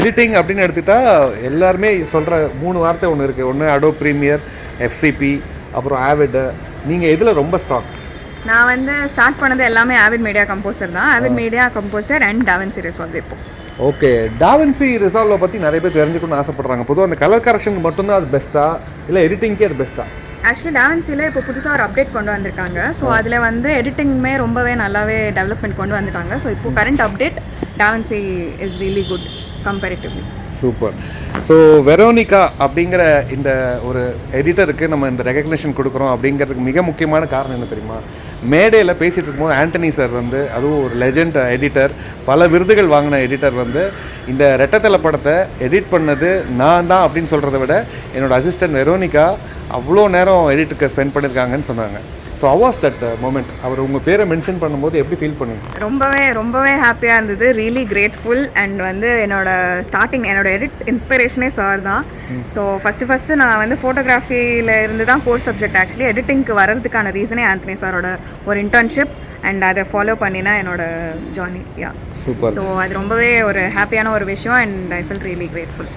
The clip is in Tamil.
எடிட்டிங் அப்படின்னு எடுத்துட்டா எல்லாருமே சொல்கிற 3 வார்த்தை ஒன்று இருக்குது. ஒன்று அடோப் ப்ரீமியர், எஃப்சிபி, அப்புறம் ஆவிட். நீங்கள் எதில் ரொம்ப ஸ்ட்ராங்? நான் வந்து ஸ்டார்ட் பண்ணது எல்லாமே ஆவிட் மீடியா கம்போசர் தான். Avid Media Composer and DaVinci Resolve இப்போ. ஓகே, டாவின்சி ரிசால்வை பற்றி நிறைய பேர் தெரிஞ்சுக்கணும்னு ஆசைப்படுறாங்க. பொதுவாக அந்த கலர் கரெக்ஷனுக்கு மட்டும்தான் அது பெஸ்ட்டா, இல்லை எடிட்டிங்க்கே அது பெஸ்ட்டா? ஆக்சுவலி டாவின்சியில் இப்போ புதுசாக ஒரு அப்டேட் கொண்டு வந்திருக்காங்க. ஸோ அதில் வந்து எடிட்டிங்குமே ரொம்பவே நல்லாவே டெவலப்மெண்ட் கொண்டு வந்துட்டாங்க. ஸோ இப்போ current update DaVinci is really good comparatively. Super. So Veronica அப்படிங்கிற இந்த ஒரு எடிட்டருக்கு நம்ம இந்த ரெகக்னிஷன் கொடுக்குறோம் அப்படிங்கிறதுக்கு மிக முக்கியமான காரணம் என்ன தெரியுமா? மேடையில் பேசிகிட்டு இருக்கும்போது ஆண்டனி சார் வந்து, அதுவும் ஒரு லெஜண்ட் எடிட்டர், பல விருதுகள் வாங்கின எடிட்டர் வந்து, இந்த ரெட்டத்தலை படத்தை எடிட் பண்ணது நான் தான் அப்படின்னு சொல்கிறத விட என்னோடய அசிஸ்டன்ட் வெரோனிகா அவ்வளோ நேரம் எடிட்டருக்கு ஸ்பெண்ட் பண்ணியிருக்காங்கன்னு சொன்னாங்க. So how was that moment? அவர் உங்கள் பேரை மென்ஷன் பண்ணும்போது எப்படி ஃபீல் பண்ணுங்க? ரொம்பவே ஹாப்பியாக இருந்தது. Really grateful. அண்ட் வந்து என்னோட எடிட் இன்ஸ்பிரேஷனே சார் தான். ஸோ ஃபஸ்ட்டு நான் வந்து ஃபோட்டோகிராஃபியில் இருந்து தான் கோர்ஸ் சப்ஜெக்ட். ஆக்சுவலி எடிட்டிங்க்கு வர்றதுக்கான ரீசனே ஆண்டனி சாரோட ஒரு இன்டர்ன்ஷிப் அண்ட் அதை ஃபாலோ பண்ணினா என்னோட ஜர்னி. யா, சூப்பர். ஸோ அது ரொம்பவே ஒரு ஹாப்பியான ஒரு விஷயம். And I feel really grateful.